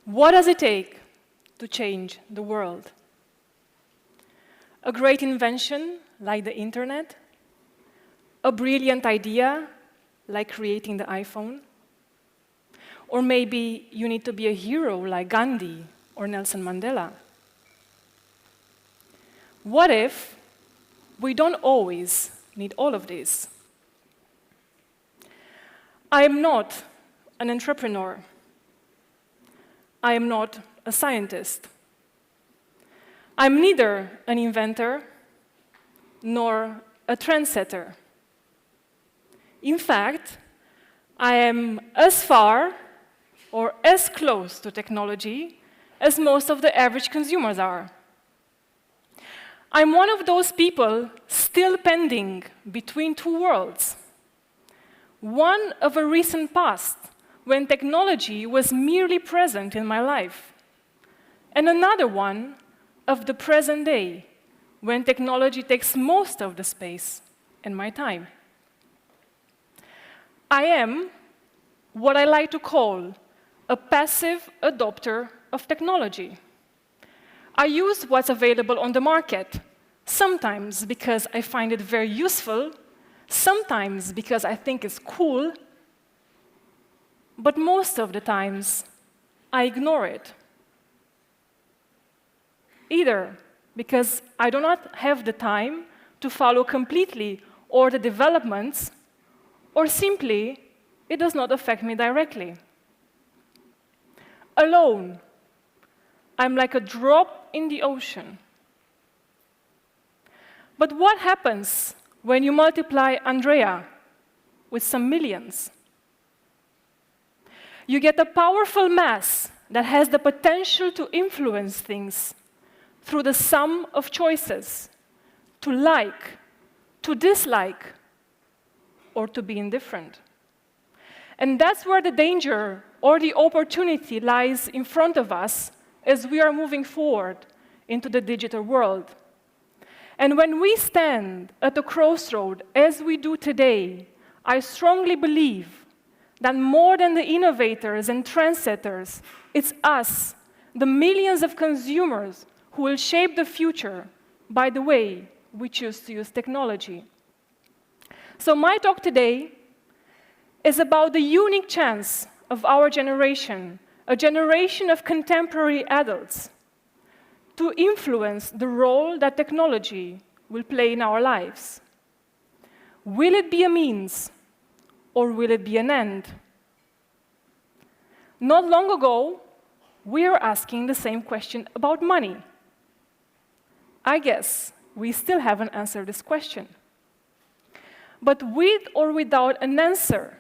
What does it take to change the world? A great invention like the internet? A brilliant idea like creating the iPhone? Or maybe you need to be a hero like Gandhi or Nelson Mandela? What if we don't always need all of this? I am not an entrepreneur. I am not a scientist. I'm neither an inventor nor a trendsetter. In fact, I am as far or as close to technology as most of the average consumers are. I'm one of those people still pending between two worlds. One of a recent past, when technology was merely present in my life, and another one of the present day, when technology takes most of the space and my time. I am what I like to call a passive adopter of technology. I use what's available on the market, sometimes because I find it very useful, sometimes because I think it's cool, but most of the times, I ignore it. Either because I do not have the time to follow completely all the developments, or simply, it does not affect me directly. Alone, I'm like a drop in the ocean. But what happens when you multiply Andreea with some millions? You get a powerful mass that has the potential to influence things through the sum of choices, to like, to dislike, or to be indifferent. And that's where the danger or the opportunity lies in front of us as we are moving forward into the digital world. And when we stand at the crossroad, as we do today, I strongly believe that more than the innovators and trendsetters, it's us, the millions of consumers, who will shape the future by the way we choose to use technology. So my talk today is about the unique chance of our generation, a generation of contemporary adults, to influence the role that technology will play in our lives. Will it be a means, or will it be an end? Not long ago, we were asking the same question about money. I guess we still haven't answered this question. But with or without an answer,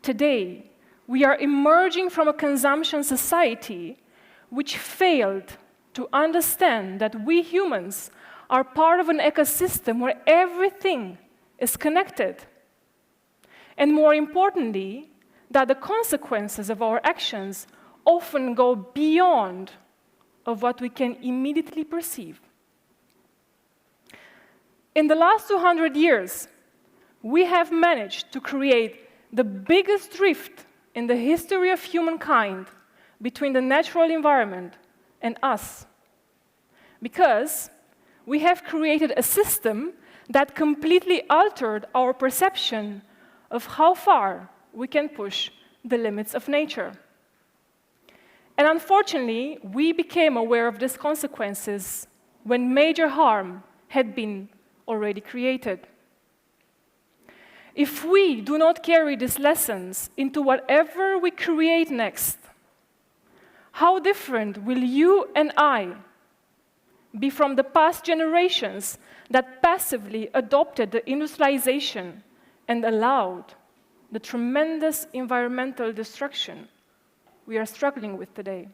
today, we are emerging from a consumption society which failed to understand that we humans are part of an ecosystem where everything is connected. And more importantly, that the consequences of our actions often go beyond of what we can immediately perceive. In the last 200 years, we have managed to create the biggest rift in the history of humankind between the natural environment and us, because we have created a system that completely altered our perception of how far we can push the limits of nature. And unfortunately, we became aware of these consequences when major harm had been already created. If we do not carry these lessons into whatever we create next, how different will you and I be from the past generations that passively adopted the industrialization and allowed the tremendous environmental destruction we are struggling with today?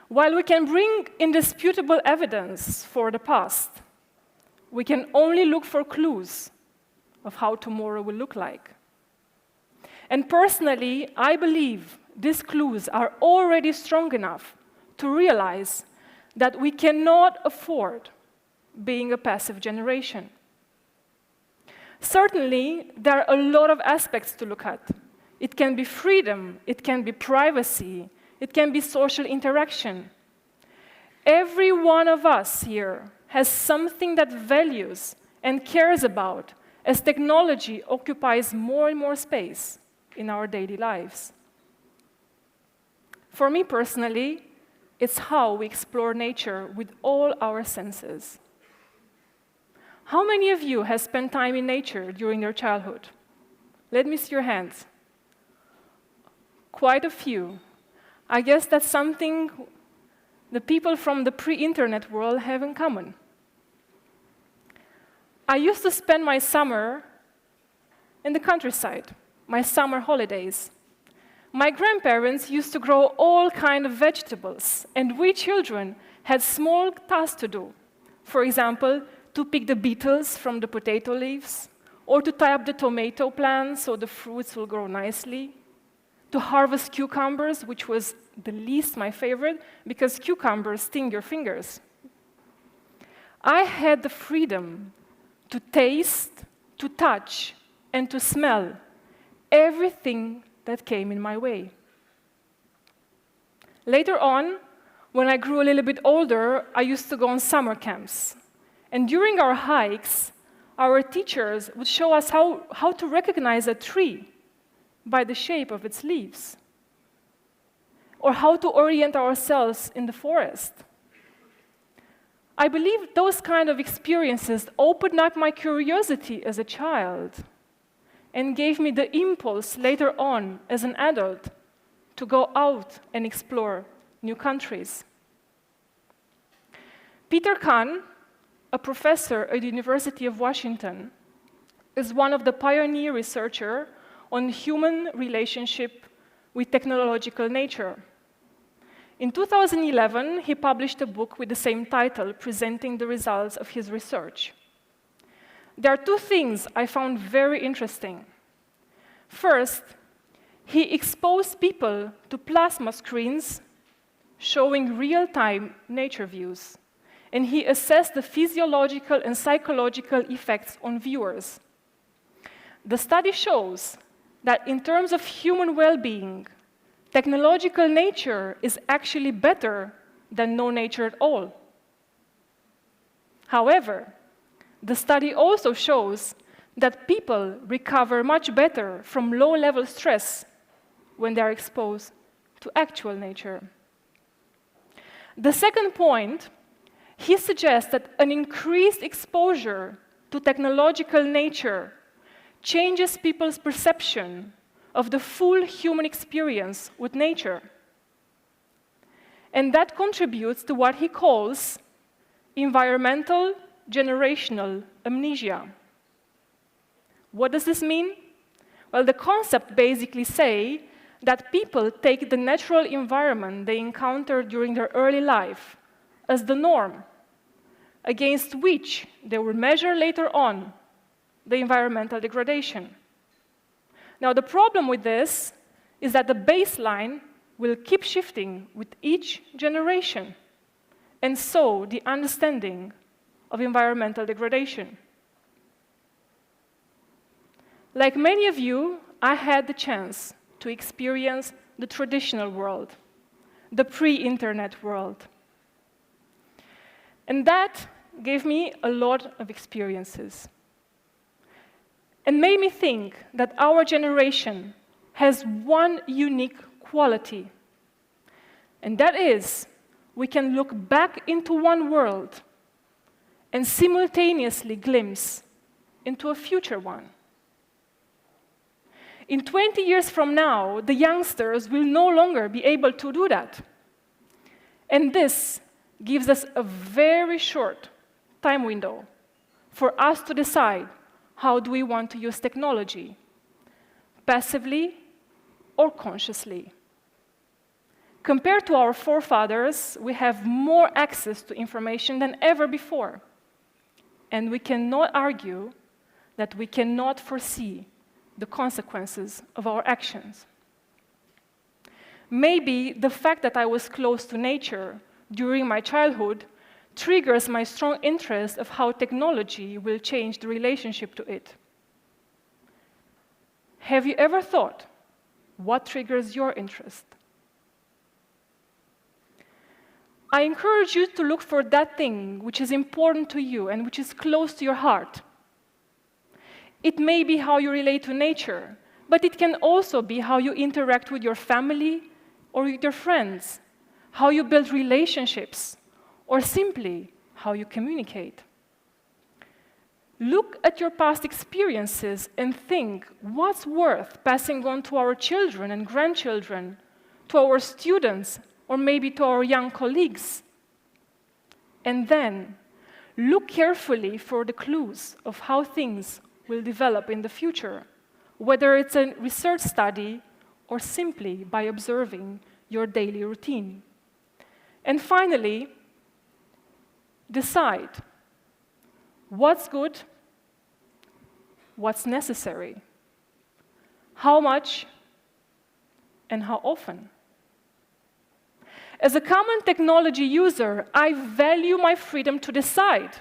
While we can bring indisputable evidence for the past, we can only look for clues of how tomorrow will look like. And personally, I believe these clues are already strong enough to realize that we cannot afford being a passive generation. Certainly, there are a lot of aspects to look at. It can be freedom, it can be privacy, it can be social interaction. Every one of us here has something that values and cares about as technology occupies more and more space in our daily lives. For me personally, it's how we explore nature with all our senses. How many of you have spent time in nature during your childhood? Let me see your hands. Quite a few. I guess that's something the people from the pre-internet world have in common. I used to spend my summer in the countryside, my summer holidays. My grandparents used to grow all kinds of vegetables, and we children had small tasks to do. For example, to pick the beetles from the potato leaves, or to tie up the tomato plants so the fruits will grow nicely, to harvest cucumbers, which was the least my favorite, because cucumbers sting your fingers. I had the freedom to taste, to touch, and to smell everything that came in my way. Later on, when I grew a little bit older, I used to go on summer camps. And during our hikes, our teachers would show us how to recognize a tree by the shape of its leaves, or how to orient ourselves in the forest. I believe those kind of experiences opened up my curiosity as a child and gave me the impulse later on as an adult to go out and explore new countries. Peter Kahn, a professor at the University of Washington, is one of the pioneer researchers on human relationship with technological nature. In 2011, he published a book with the same title, presenting the results of his research. There are two things I found very interesting. First, he exposed people to plasma screens showing real-time nature views, and he assessed the physiological and psychological effects on viewers. The study shows that in terms of human well-being, technological nature is actually better than no nature at all. However, the study also shows that people recover much better from low-level stress when they are exposed to actual nature. The second point, he suggests that an increased exposure to technological nature changes people's perception of the full human experience with nature. And that contributes to what he calls environmental generational amnesia. What does this mean? Well, the concept basically says that people take the natural environment they encounter during their early life as the norm, against which they will measure later on the environmental degradation. Now, the problem with this is that the baseline will keep shifting with each generation, and so the understanding of environmental degradation. Like many of you, I had the chance to experience the traditional world, the pre-internet world. And that gave me a lot of experiences, and made me think that our generation has one unique quality, and that is we can look back into one world and simultaneously glimpse into a future one. In 20 years from now, the youngsters will no longer be able to do that. And this gives us a very short time window for us to decide how do we want to use technology, passively or consciously. Compared to our forefathers, we have more access to information than ever before. And we cannot argue that we cannot foresee the consequences of our actions. Maybe the fact that I was close to nature during my childhood triggers my strong interest of how technology will change the relationship to it. Have you ever thought What triggers your interest? I encourage you to look for that thing which is important to you and which is close to your heart. It may be how you relate to nature, but it can also be how you interact with your family or with your friends, how you build relationships, or simply how you communicate. Look at your past experiences and think what's worth passing on to our children and grandchildren, to our students, or maybe to our young colleagues. And then, look carefully for the clues of how things will develop in the future, whether it's a research study or simply by observing your daily routine. And finally, decide what's good, what's necessary, how much, and how often. As a common technology user, I value my freedom to decide,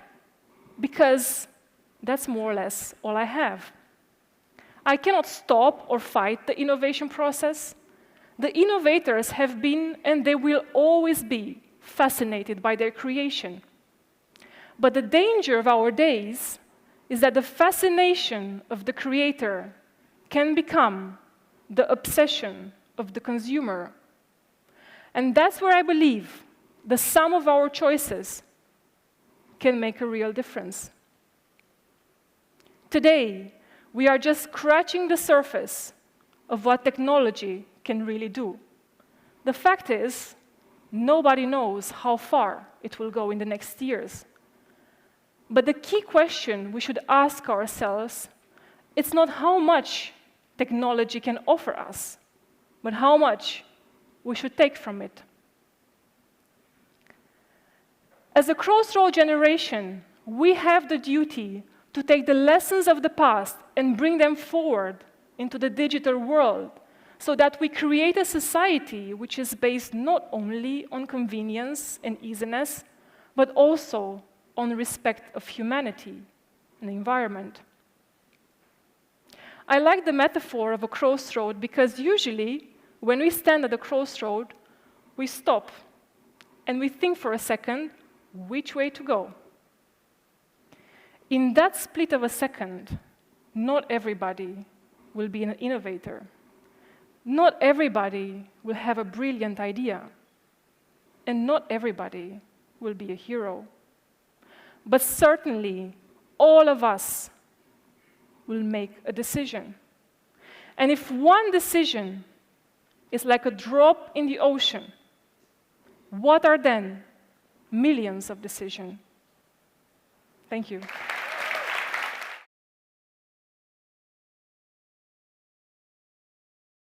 because that's more or less all I have. I cannot stop or fight the innovation process. The innovators have been, and they will always be, fascinated by their creation. But the danger of our days is that the fascination of the creator can become the obsession of the consumer. And that's where I believe the sum of our choices can make a real difference. Today, we are just scratching the surface of what technology can really do. The fact is, nobody knows how far it will go in the next years. But the key question we should ask ourselves, it's not how much technology can offer us, but how much we should take from it. As a crossroad generation, we have the duty to take the lessons of the past and bring them forward into the digital world, so that we create a society which is based not only on convenience and easiness, but also on respect of humanity and the environment. I like the metaphor of a crossroad because usually, when we stand at a crossroad, we stop and we think for a second which way to go. In that split of a second, not everybody will be an innovator. Not everybody will have a brilliant idea. And not everybody will be a hero. But certainly, all of us will make a decision. And if one decision is like a drop in the ocean, what are then millions of decisions? Thank you.